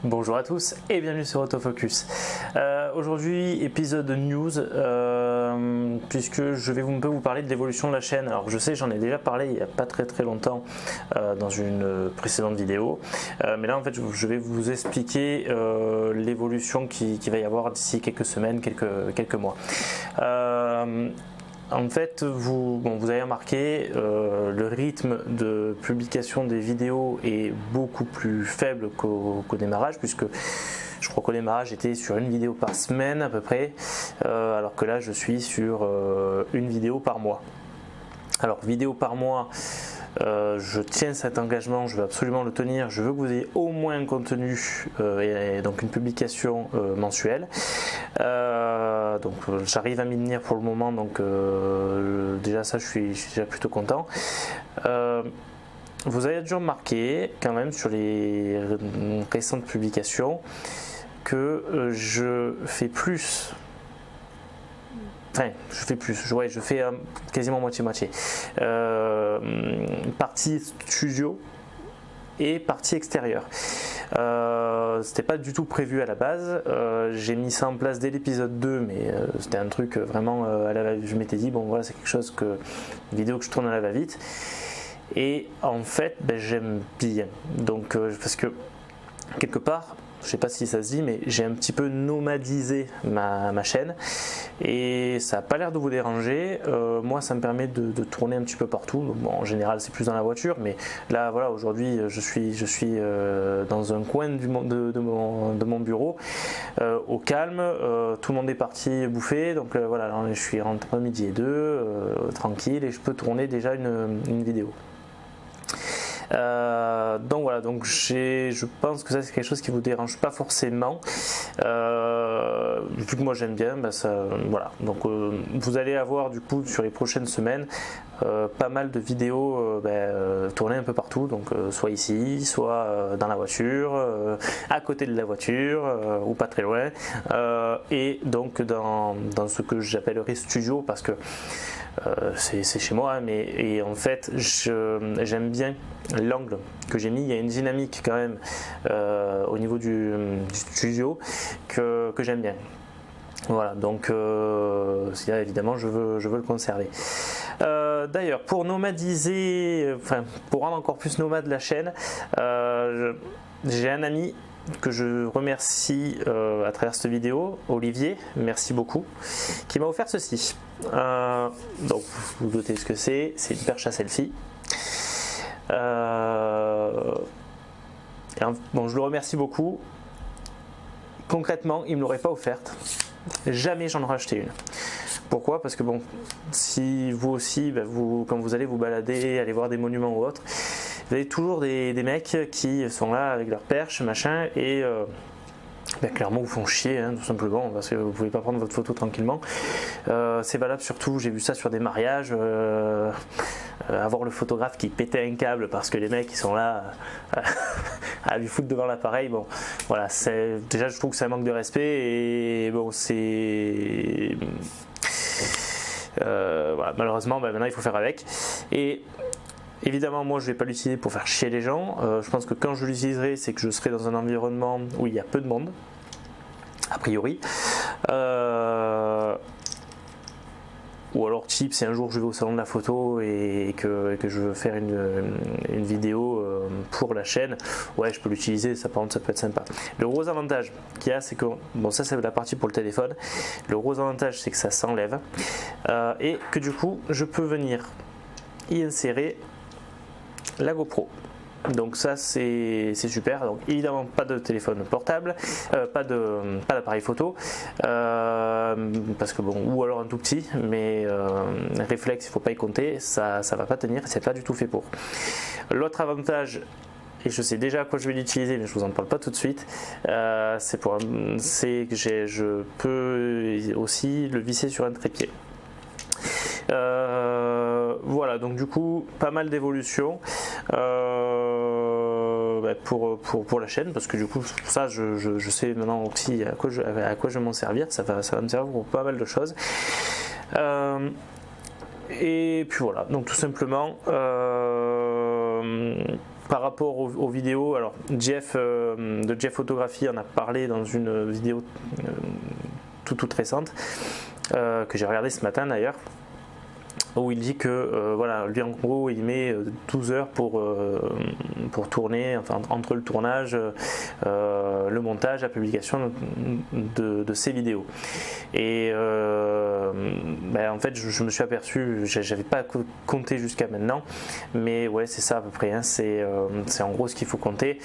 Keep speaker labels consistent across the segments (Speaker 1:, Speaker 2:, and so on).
Speaker 1: Bonjour à tous et bienvenue sur Autofocus. Aujourd'hui, épisode news, puisque je vais un peu vous parler de l'évolution de la chaîne. Alors je sais, j'en ai déjà parlé il n'y a pas très longtemps dans une précédente vidéo, mais là en fait je vais vous expliquer l'évolution qui va y avoir d'ici quelques semaines, quelques mois. En fait, vous avez remarqué, le rythme de publication des vidéos est beaucoup plus faible qu'au démarrage, puisque je crois qu'au démarrage j'étais sur une vidéo par semaine à peu près, alors que là je suis sur une vidéo par mois. Alors vidéo par mois, je tiens cet engagement, je veux absolument le tenir, je veux que vous ayez au moins un contenu et donc une publication mensuelle. Donc j'arrive à m'y tenir pour le moment, donc déjà ça je suis déjà plutôt content. Vous avez déjà remarqué quand même sur les récentes publications que je fais plus. Enfin, je fais quasiment moitié-moitié. Partie studio et partie extérieure. C'était pas du tout prévu à la base. J'ai mis ça en place dès l'épisode 2, mais c'était un truc vraiment à la va-vite. Je m'étais dit, bon voilà, c'est quelque chose une vidéo que je tourne à la va-vite. Et en fait, j'aime bien. Donc, parce que quelque part, je sais pas si ça se dit, mais j'ai un petit peu nomadisé ma chaîne et ça n'a pas l'air de vous déranger. Moi ça me permet de tourner un petit peu partout. Bon, en général c'est plus dans la voiture, mais là voilà, aujourd'hui je suis dans un coin de mon bureau, au calme, tout le monde est parti bouffer, donc voilà, là, je suis entre midi et 2, tranquille, et je peux tourner déjà une vidéo. Donc voilà, donc je pense que ça c'est quelque chose qui vous dérange pas forcément, vu que moi j'aime bien, voilà. Donc vous allez avoir du coup sur les prochaines semaines pas mal de vidéos tournées un peu partout, donc soit ici, soit dans la voiture, à côté de la voiture, ou pas très loin, et donc dans ce que j'appellerais studio, parce que c'est chez moi, et en fait j'aime bien l'angle que j'ai mis. Il y a une dynamique quand même au niveau du studio que j'aime bien. Voilà, donc évidemment je veux le conserver. D'ailleurs, pour nomadiser, pour rendre encore plus nomade la chaîne, j'ai un ami que je remercie à travers cette vidéo, Olivier, merci beaucoup, qui m'a offert ceci. Donc vous vous doutez ce que c'est une perche à selfie. Bon, je le remercie beaucoup. Concrètement, il ne me l'aurait pas offerte. Jamais j'en aurais acheté une. Pourquoi? Parce que bon, si vous aussi, quand vous allez vous balader, aller voir des monuments ou autres, vous avez toujours des mecs qui sont là avec leur perche, machin, et clairement vous font chier, tout simplement, parce que vous ne pouvez pas prendre votre photo tranquillement. C'est valable surtout, j'ai vu ça sur des mariages, avoir le photographe qui pétait un câble parce que les mecs ils sont là à lui foutre devant l'appareil. Bon, voilà, déjà je trouve que c'est un manque de respect, et bon, c'est voilà, malheureusement maintenant il faut faire avec. Et évidemment, moi je ne vais pas l'utiliser pour faire chier les gens. Je pense que quand je l'utiliserai, c'est que je serai dans un environnement où il y a peu de monde, a priori. Ou alors type, si un jour je vais au salon de la photo et que je veux faire une vidéo pour la chaîne, ouais, je peux l'utiliser, ça par contre ça peut être sympa. Le gros avantage qu'il y a, c'est que, bon, ça c'est la partie pour le téléphone, le gros avantage c'est que ça s'enlève, et que du coup je peux venir y insérer la GoPro. Donc ça c'est super. Donc évidemment pas de téléphone portable, pas d'appareil photo, parce que bon, ou alors un tout petit, mais réflexe il faut pas y compter, ça va pas tenir, c'est pas du tout fait pour. L'autre avantage, et je sais déjà à quoi je vais l'utiliser, mais je vous en parle pas tout de suite, c'est que je peux aussi le visser sur un trépied. Voilà, donc du coup pas mal d'évolutions pour la chaîne, parce que du coup ça je sais maintenant aussi à quoi je vais m'en servir, ça va me servir pour pas mal de choses. Et puis voilà, donc tout simplement par rapport aux vidéos, alors Jeff de Jeff Photographie en a parlé dans une vidéo toute récente que j'ai regardée ce matin d'ailleurs, où il dit que voilà, lui en gros il met 12 heures pour tourner, enfin entre le tournage, le montage, la publication de ses vidéos. Et en fait je me suis aperçu, j'avais pas compté jusqu'à maintenant, mais ouais c'est ça à peu près, hein, c'est en gros ce qu'il faut compter,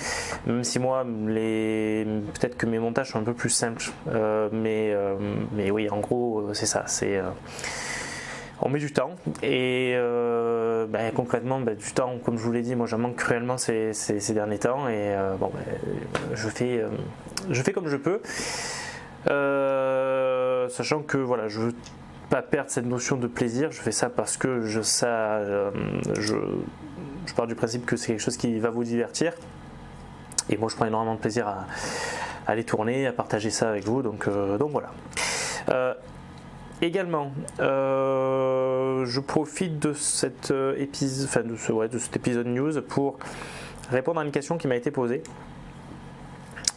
Speaker 1: même si moi peut-être que mes montages sont un peu plus simples, mais oui en gros c'est ça, on met du temps et concrètement du temps, comme je vous l'ai dit, moi j'en manque cruellement ces derniers temps et je fais comme je peux, sachant que voilà, je veux pas perdre cette notion de plaisir. Je fais ça parce que je pars du principe que c'est quelque chose qui va vous divertir et moi je prends énormément de plaisir à les tourner, à partager ça avec vous, donc voilà. Également, je profite de cet épisode, de cet épisode news pour répondre à une question qui m'a été posée.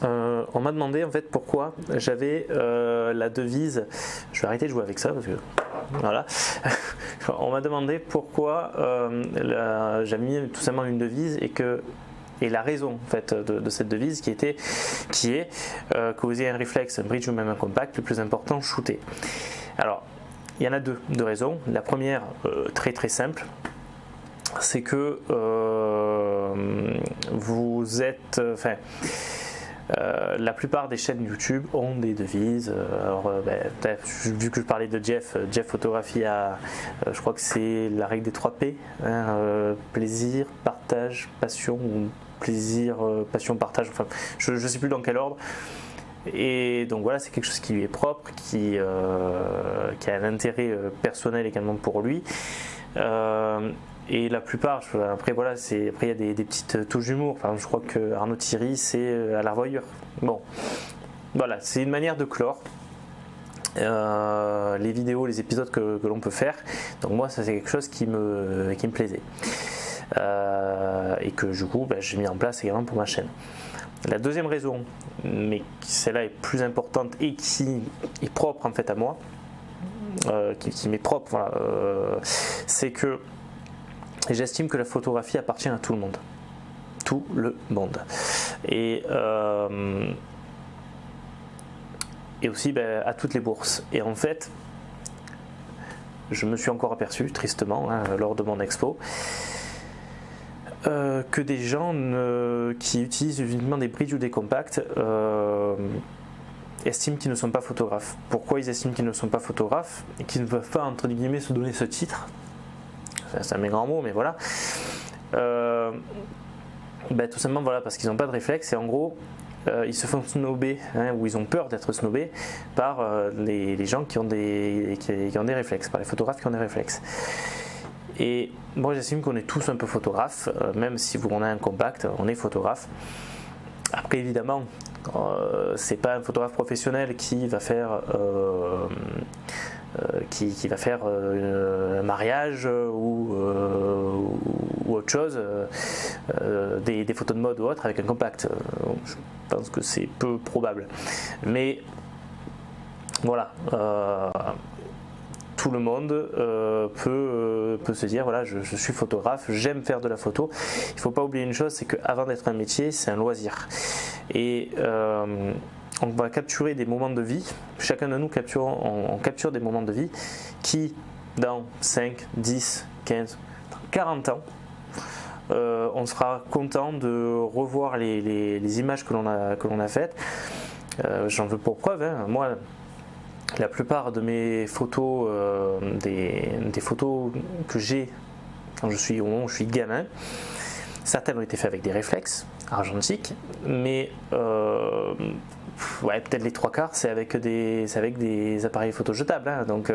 Speaker 1: On m'a demandé en fait pourquoi j'avais la devise. Je vais arrêter de jouer avec ça parce que voilà. On m'a demandé pourquoi j'avais mis tout simplement une devise et la raison en fait de cette devise qui est que vous ayez un réflexe, un bridge ou même un compact, le plus important, shooter. Alors, il y en a deux raisons. La première, très très simple, c'est que vous êtes, la plupart des chaînes YouTube ont des devises. Alors, vu que je parlais de Jeff Photographie, je crois que c'est la règle des 3 P, hein, plaisir, partage, passion, ou plaisir, passion, partage. Enfin, je ne sais plus dans quel ordre. Et donc voilà, c'est quelque chose qui lui est propre, qui a un intérêt personnel également pour lui. Et la plupart, après voilà, après il y a des petites touches d'humour. Enfin, je crois que Arnaud Thierry, c'est à la revoyure. Bon, voilà, c'est une manière de clore les vidéos, les épisodes que l'on peut faire. Donc moi, ça c'est quelque chose qui me plaisait et que du coup, j'ai mis en place également pour ma chaîne. La deuxième raison, mais celle-là est plus importante et qui est propre en fait à moi, qui m'est propre, voilà, c'est que j'estime que la photographie appartient à tout le monde. Tout le monde. Et aussi à toutes les bourses. Et en fait, je me suis encore aperçu, tristement, hein, lors de mon expo, que des gens qui utilisent uniquement des bridges ou des compacts estiment qu'ils ne sont pas photographes. Pourquoi ils estiment qu'ils ne sont pas photographes et qu'ils ne peuvent pas, entre guillemets, se donner ce titre? C'est un mes grands mots, mais voilà. Tout simplement voilà, parce qu'ils n'ont pas de réflexe et en gros ils se font snober, hein, ou ils ont peur d'être snobés par les gens qui ont des réflexes, par les photographes qui ont des réflexes. Et moi j'estime qu'on est tous un peu photographes, même si on a un compact, on est photographe. Après évidemment, c'est pas un photographe professionnel qui va faire un mariage ou autre chose, des photos de mode ou autre avec un compact. Je pense que c'est peu probable. Mais voilà. Tout le monde peut se dire voilà, je suis photographe, j'aime faire de la photo. Il ne faut pas oublier une chose, c'est qu'avant d'être un métier, c'est un loisir. Et on va capturer des moments de vie, chacun de nous on capture des moments de vie qui, dans 5, 10, 15, 40 ans, on sera content de revoir les images que l'on a faites. J'en veux pour preuve, hein. Moi, la plupart de mes photos, des photos que j'ai quand je suis gamin, certaines ont été faites avec des réflexes argentiques, mais peut-être les 3/4 c'est avec des appareils photo jetables, hein, donc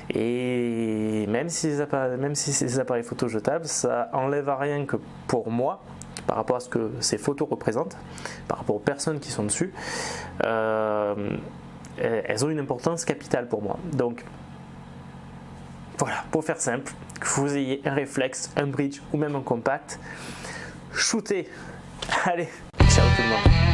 Speaker 1: et même si ces appareils photo jetables, ça enlève à rien que pour moi, par rapport à ce que ces photos représentent, par rapport aux personnes qui sont dessus, elles ont une importance capitale pour moi. Donc voilà, pour faire simple, que vous ayez un réflexe, un bridge ou même un compact, shooter. Allez, ciao tout le monde.